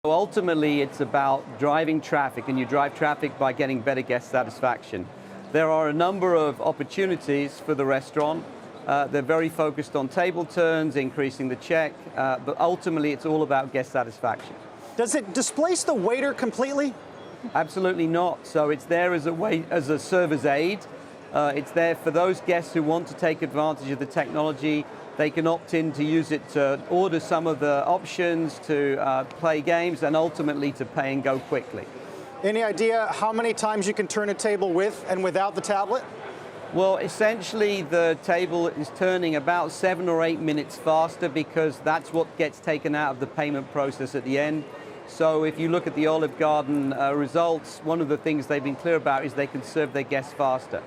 Ultimately, it's about driving traffic, and you drive traffic by getting better guest satisfaction. There are a number of opportunities for the restaurant. They're very focused on table turns, increasing the check, but ultimately it's all about guest satisfaction. Does it displace the waiter completely? Absolutely not. So it's there as a server's aid. It's there for those guests who want to take advantage of the technology. They can opt in to use it to order some of the options, to play games, and ultimately to pay and go quickly. Any idea how many times you can turn a table with and without the tablet? Well, essentially the table is turning about 7 or 8 minutes faster because that's what gets taken out of the payment process at the end. So if you look at the Olive Garden results, one of the things they've been clear about is they can serve their guests faster.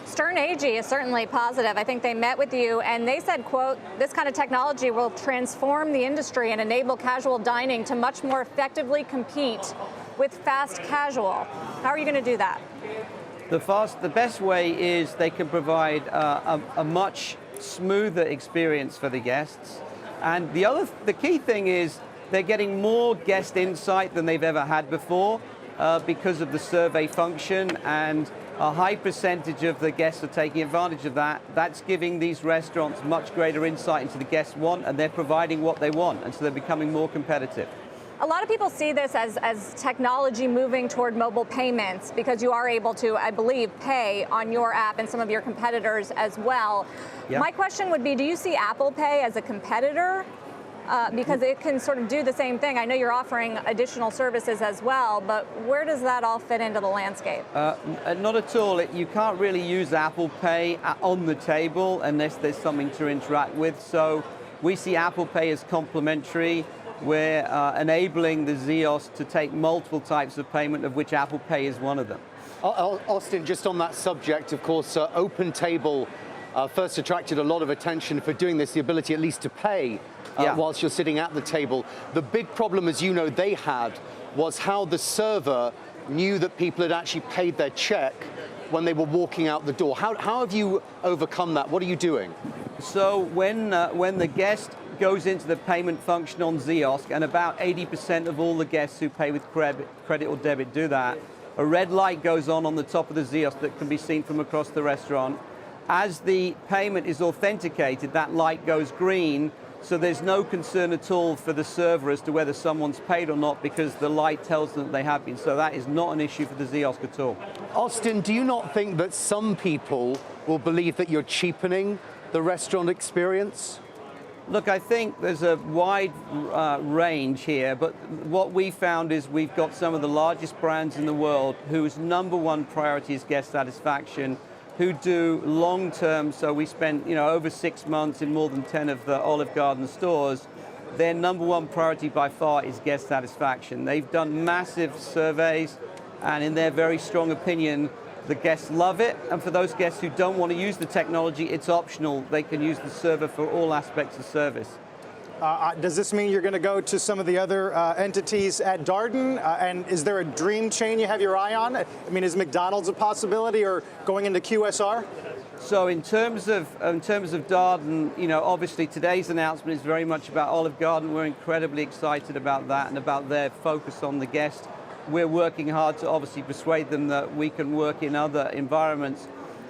Stern AG is certainly positive. I think they met with you and they said, quote, this kind of technology will transform the industry and enable casual dining to much more effectively compete with fast casual. How are you going to do that? The best way is they can provide a much smoother experience for the guests. And the key thing is they're getting more guest insight than they've ever had before because of the survey function, and a high percentage of the guests are taking advantage of that. That's giving these restaurants much greater insight into the guests want, and they're providing what they want, and so they're becoming more competitive. A lot of people see this as technology moving toward mobile payments because you are able to, I believe, pay on your app and some of your competitors as well. Yeah. My question would be, do you see Apple Pay as a competitor? Because it can sort of do the same thing. I know you're offering additional services as well, but where does that all fit into the landscape? Not at all. You can't really use Apple Pay on the table unless there's something to interact with. So we see Apple Pay as complementary. We're enabling the Ziosk to take multiple types of payment, of which Apple Pay is one of them. Austen, just on that subject, of course, OpenTable first attracted a lot of attention for doing this, the ability at least to pay whilst you're sitting at the table. The big problem, as you know, they had was how the server knew that people had actually paid their check when they were walking out the door. How have you overcome that? What are you doing? So when the guest goes into the payment function on Ziosk, and about 80% of all the guests who pay with credit or debit do that, a red light goes on the top of the Ziosk that can be seen from across the restaurant. As the payment is authenticated, that light goes green, so there's no concern at all for the server as to whether someone's paid or not, because the light tells them that they have been. So that is not an issue for the Ziosk at all. Austen, do you not think that some people will believe that you're cheapening the restaurant experience? Look, I think there's a wide range here, but what we found is we've got some of the largest brands in the world whose #1 priority is guest satisfaction, who do long-term, so we spent over 6 months in more than 10 of the Olive Garden stores. Their #1 priority by far is guest satisfaction. They've done massive surveys, and in their very strong opinion, the guests love it. And for those guests who don't want to use the technology, it's optional. They can use the server for all aspects of service. Does this mean you're going to go to some of the other entities at Darden? And is there a dream chain you have your eye on? I mean, is McDonald's a possibility, or going into QSR? So in terms of Darden, obviously today's announcement is very much about Olive Garden. We're incredibly excited about that and about their focus on the guest. We're working hard to obviously persuade them that we can work in other environments.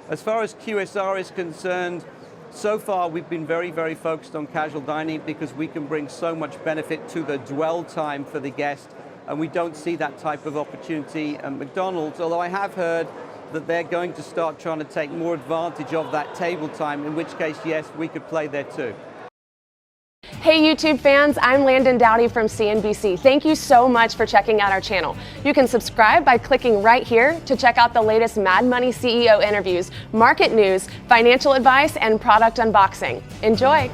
As far as QSR is concerned, so far we've been very, very focused on casual dining because we can bring so much benefit to the dwell time for the guest, and we don't see that type of opportunity at McDonald's, although I have heard that they're going to start trying to take more advantage of that table time, in which case, yes, we could play there too. Hey YouTube fans, I'm Landon Dowdy from CNBC. Thank you so much for checking out our channel. You can subscribe by clicking right here to check out the latest Mad Money CEO interviews, market news, financial advice, and product unboxing. Enjoy!